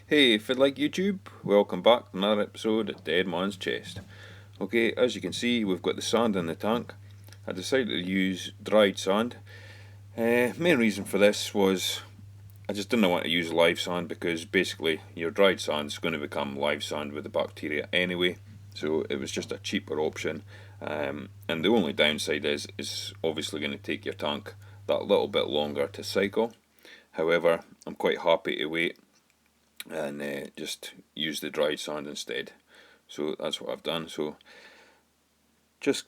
Hey, if you like YouTube, welcome back to another episode of Dead Man's Chest. Okay, as you can see, we've got the sand in the tank. I decided to use dried sand. Main reason for this was I just didn't want to use live sand because basically your dried sand is going to become live sand with the bacteria anyway. So it was just a cheaper option. And the only downside is obviously going to take your tank that little bit longer to cycle. However, I'm quite happy to wait and just use the dried sand instead. So that's what I've done. So just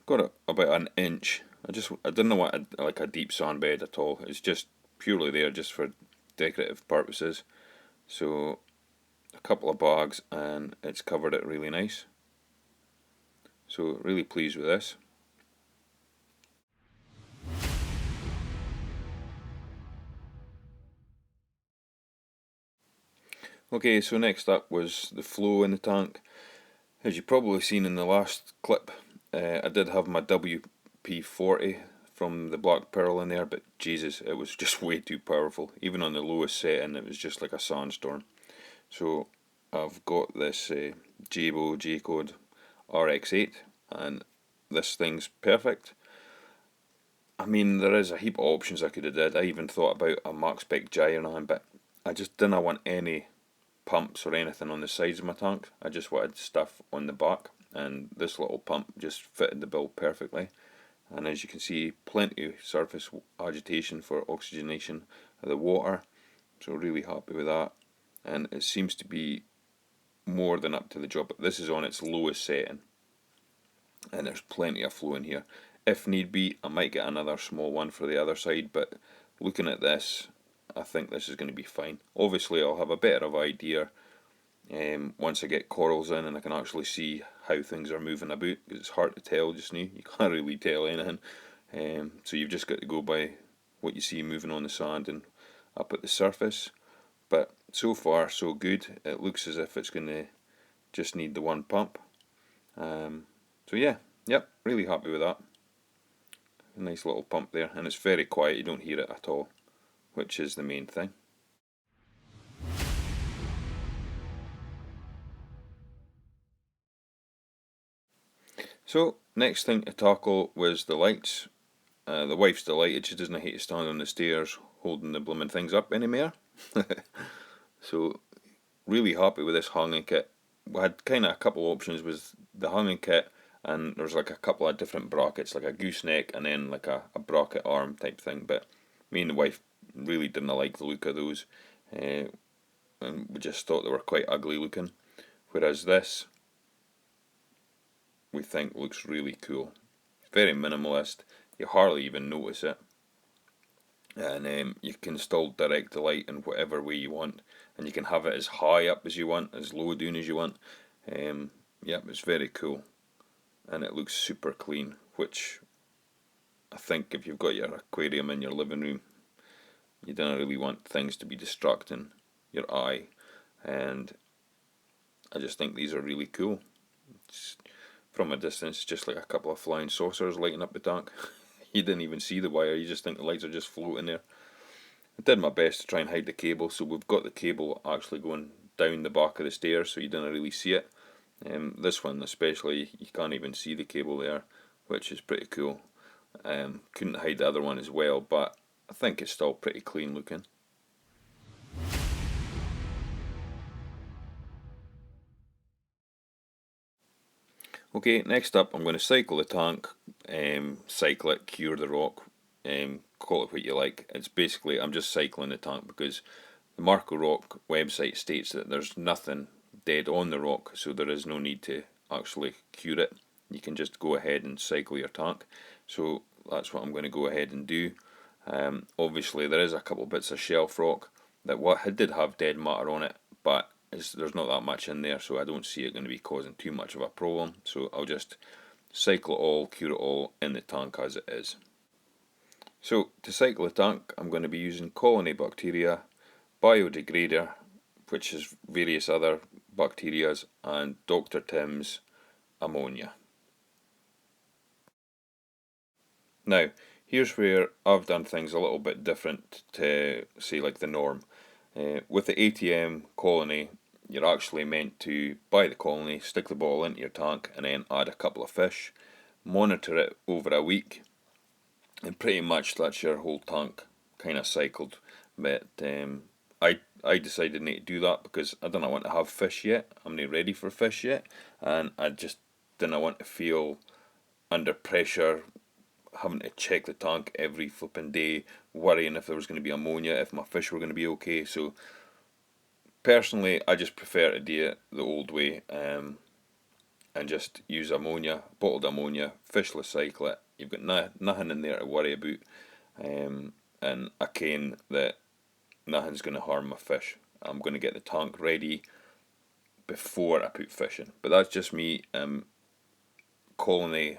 got it about an inch. I didn't want like a deep sand bed at all. It's just purely there just for decorative purposes. So a couple of bags and it's covered it really nice. So really pleased with this. Okay, so next up was the flow in the tank. As you've probably seen in the last clip, I did have my WP40 from the Black Pearl in there, but Jesus, it was just way too powerful. Even on the lowest setting, it was just like a sandstorm. So I've got this Jabo J-Code RX8, and this thing's perfect. I mean, there is a heap of options I could have did. I even thought about a Max Spec Gyron, but I just didn't want any pumps or anything on the sides of my tank. I just wanted stuff on the back, and this little pump just fitted the bill perfectly. And as you can see, plenty of surface agitation for oxygenation of the water, so really happy with that. And it seems to be more than up to the job. This is on its lowest setting, and there's plenty of flow in here. If need be, I might get another small one for the other side, but looking at this, I think this is going to be fine. Obviously I'll have a better of idea once I get corals in and I can actually see how things are moving about, because it's hard to tell just now. You can't really tell anything, so you've just got to go by what you see moving on the sand and up at the surface. But so far so good. It looks as if it's going to just need the one pump. So yeah, yep, really happy with that. A nice little pump there, and it's very quiet, you don't hear it at all, which is the main thing. So next thing to tackle was the lights. The wife's delighted, she doesn't hate to stand on the stairs holding the blooming things up anymore. So really happy with this hanging kit. We had kind of a couple options with the hanging kit, and there's like a couple of different brackets, like a gooseneck and then like a bracket arm type thing, but me and the wife really didn't like the look of those, and we just thought they were quite ugly looking, whereas this we think looks really cool. Very minimalist, you hardly even notice it, and you can install direct to light in whatever way you want, and you can have it as high up as you want, as low down as you want. Yep, it's very cool, and it looks super clean, which I think if you've got your aquarium in your living room, you don't really want things to be distracting your eye, and I just think these are really cool. It's, from a distance, just like a couple of flying saucers lighting up the tank. You didn't even see the wire, you just think the lights are just floating there. I did my best to try and hide the cable, so we've got the cable actually going down the back of the stairs, so you didn't really see it. This one especially, you can't even see the cable there, which is pretty cool. Couldn't hide the other one as well, but I think it's still pretty clean looking. Okay, next up I'm going to cycle the tank, cycle it, cure the rock, call it what you like. It's basically, I'm just cycling the tank because the Marco Rock website states that there's nothing dead on the rock, so there is no need to actually cure it. You can just go ahead and cycle your tank. So that's what I'm going to go ahead and do. Obviously there is a couple bits of shelf rock that did have dead matter on it, but there's not that much in there, so I don't see it going to be causing too much of a problem. So I'll just cycle it all, cure it all in the tank as it is. So to cycle the tank, I'm going to be using colony bacteria, biodegrader, which is various other bacterias, and Dr. Tim's ammonia. Now, here's where I've done things a little bit different to, say, like the norm. With the ATM colony, you're actually meant to buy the colony, stick the bottle into your tank, and then add a couple of fish, monitor it over a week, and pretty much that's your whole tank kind of cycled. But I decided not to do that because I didn't want to have fish yet. I'm not ready for fish yet, and I just didn't want to feel under pressure having to check the tank every flipping day, worrying if there was going to be ammonia, if my fish were going to be okay. So personally, I just prefer to do it the old way, and just use ammonia, bottled ammonia, fish recycle it. You've got nothing in there to worry about, and I can that nothing's going to harm my fish. I'm going to get the tank ready before I put fish in. But that's just me. Colony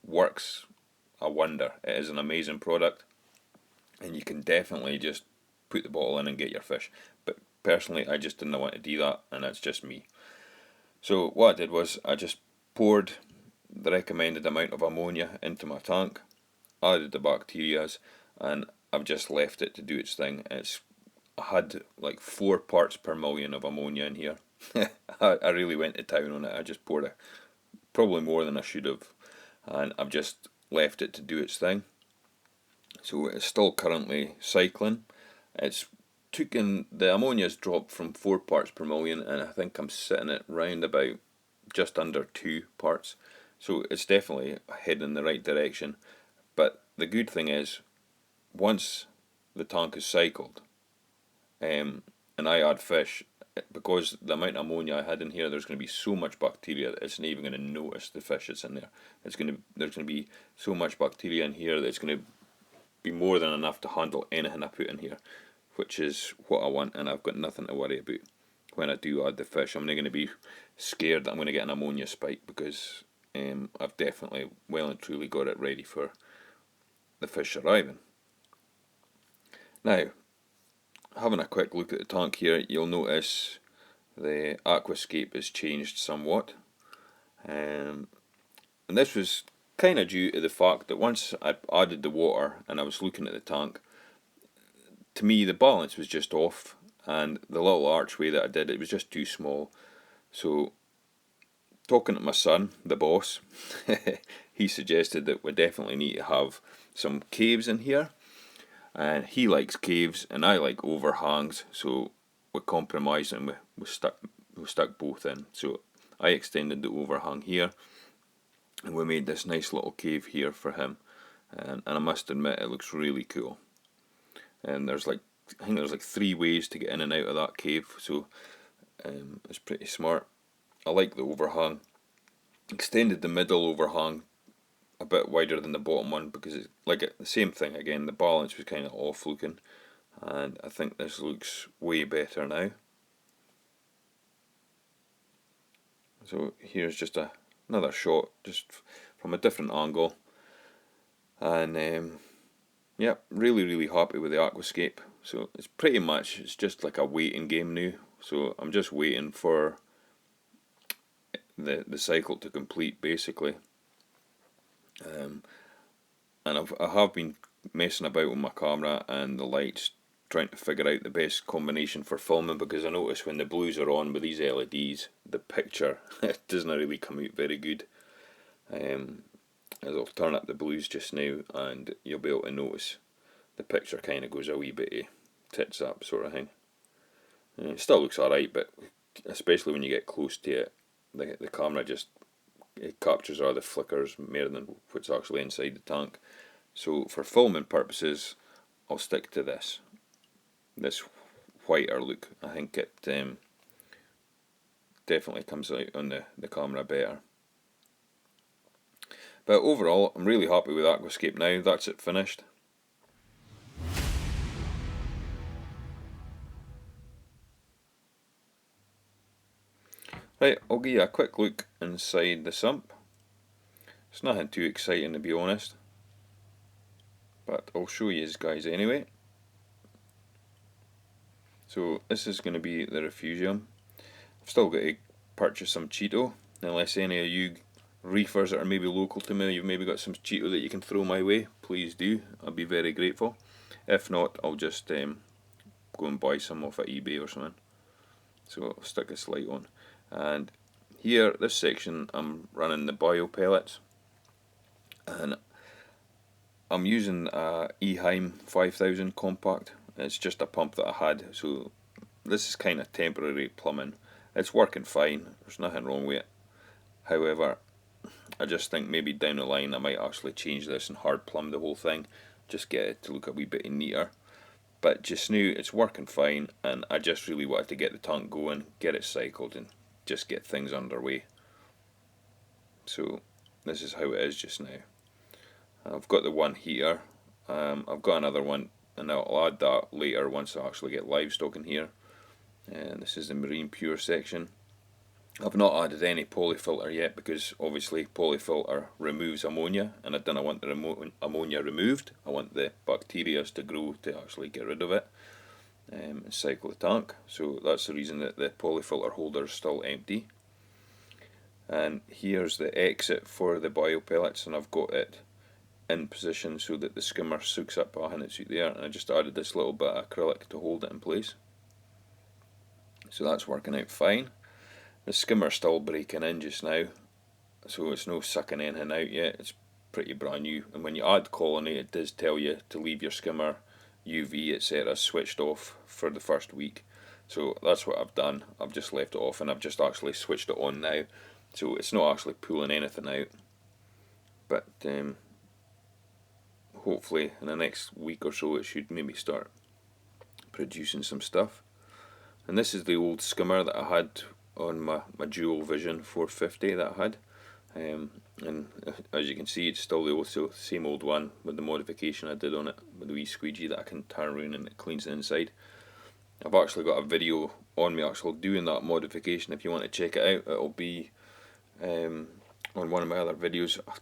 works a wonder. It is an amazing product, and you can definitely just put the bottle in and get your fish. But personally, I just didn't want to do that, and that's just me. So what I did was I just poured the recommended amount of ammonia into my tank, added the bacterias, and I've just left it to do its thing. I had like 4 parts per million of ammonia in here. I really went to town on it. I just poured probably more than I should have, and I've just left it to do its thing. So it's still currently cycling. It's the ammonia's dropped from 4 parts per million, and I think I'm sitting at round about just under 2 parts. So it's definitely heading in the right direction. But the good thing is, once the tank is cycled, and I add fish, because the amount of ammonia I had in here, there's going to be so much bacteria that it's not even going to notice the fish that's in there. There's going to be so much bacteria in here that it's going to be more than enough to handle anything I put in here, which is what I want, and I've got nothing to worry about when I do add the fish. I'm not going to be scared that I'm going to get an ammonia spike, because I've definitely well and truly got it ready for the fish arriving. Now, having a quick look at the tank here, you'll notice the aquascape has changed somewhat, and this was kind of due to the fact that once I added the water and I was looking at the tank, to me the balance was just off, and the little archway that I did, it was just too small. So talking to my son, the boss, he suggested that we definitely need to have some caves in here, and he likes caves and I like overhangs, so we compromised and we stuck both in. So I extended the overhang here, and we made this nice little cave here for him, and I must admit it looks really cool. And I think there's like 3 ways to get in and out of that cave, so it's pretty smart. I like the overhang. Extended the middle overhang a bit wider than the bottom one, because it's like the same thing again, the balance was kind of off looking, and I think this looks way better now. So here's just another shot just from a different angle, and yeah, really happy with the aquascape. So it's just like a waiting game now. So I'm just waiting for the cycle to complete, basically. And I have been messing about with my camera and the lights, trying to figure out the best combination for filming, because I notice when the blues are on with these LEDs, the picture doesn't really come out very good. As I'll turn up the blues just now, and you'll be able to notice the picture kind of goes a wee bit tits up sort of thing. It still looks alright, but especially when you get close to it, the camera just captures all the flickers more than what's actually inside the tank. So for filming purposes, I'll stick to this whiter look. I think it definitely comes out on the camera better. But overall, I'm really happy with Aquascape now. That's it finished. Right, I'll give you a quick look inside the sump. It's nothing too exciting, to be honest, but I'll show you guys anyway. So this is going to be the refugium. I've still got to purchase some Cheeto, unless any of you reefers that are maybe local to me, you've maybe got some Cheeto that you can throw my way, please do. I'll be very grateful. If not, I'll just go and buy some off at eBay or something. So I'll stick this light on. And here, this section, I'm running the bio pellets, and I'm using a eHeim 5000 compact. It's just a pump that I had, so this is kind of temporary plumbing. It's working fine, there's nothing wrong with it. However, I just think maybe down the line I might actually change this and hard plumb the whole thing, just get it to look a wee bit neater. But just now it's working fine, and I just really wanted to get the tank going, get it cycled, and just get things underway. So this is how it is just now. I've got the one heater, I've got another one, and I'll add that later once I actually get livestock in here. And this is the marine pure section. I've not added any polyfilter yet because obviously polyfilter removes ammonia, and I don't want the ammonia removed. I want the bacteria to grow to actually get rid of it and cycle the tank. So that's the reason that the polyfilter holder is still empty. And here's the exit for the bio pellets, and I've got it in position so that the skimmer soaks up behind it's out there, and I just added this little bit of acrylic to hold it in place. So that's working out fine. The skimmer's still breaking in just now, so it's no sucking anything out yet. It's pretty brand new, and when you add colony it does tell you to leave your skimmer, UV etc. switched off for the first week. So that's what I've done. I've just left it off, and I've just actually switched it on now, so it's not actually pulling anything out. But hopefully in the next week or so it should maybe start producing some stuff. And this is the old skimmer that I had on my Dual Vision 450 that I had, and as you can see it's still the same old one with the modification I did on it, with the wee squeegee that I can turn around and it cleans the inside. I've actually got a video on me actually doing that modification. If you want to check it out, it'll be on one of my other videos. I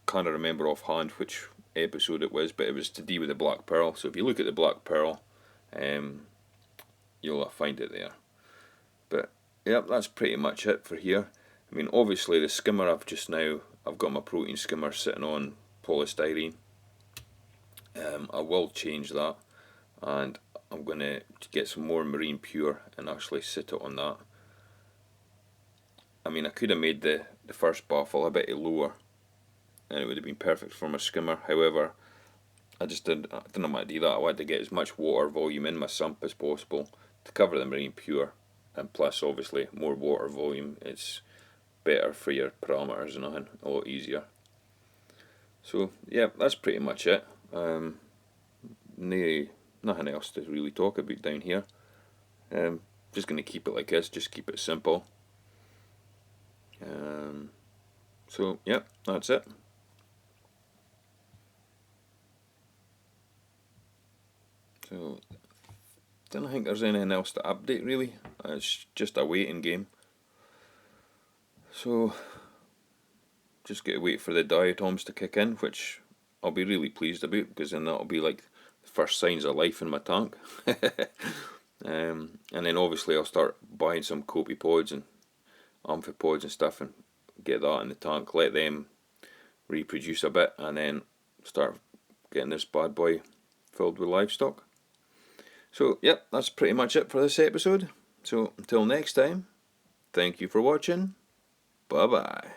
can't remember offhand which episode it was, but it was to do with the black pearl. So if you look at the black pearl, you'll find it there. But yep, that's pretty much it for here. I mean, obviously the skimmer I've got my protein skimmer sitting on polystyrene. I will change that, and I'm going to get some more marine pure and actually sit it on that. I mean, I could have made the first baffle a bit lower and it would have been perfect for my skimmer. However, I didn't want to do that. I wanted to get as much water volume in my sump as possible to cover the marine pure, and plus obviously more water volume, it's better for your parameters and everything, a lot easier. So yeah, that's pretty much it. Nothing else to really talk about down here. Just going to keep it like this, just keep it simple. So yeah, that's it. So don't think there's anything else to update really. It's just a waiting game. So just got to wait for the diatoms to kick in, which I'll be really pleased about, because then that'll be like the first signs of life in my tank. And then obviously I'll start buying some copepods and amphipods and stuff and get that in the tank, let them reproduce a bit, and then start getting this bad boy filled with livestock. So yep, that's pretty much it for this episode. So until next time, thank you for watching. Bye bye.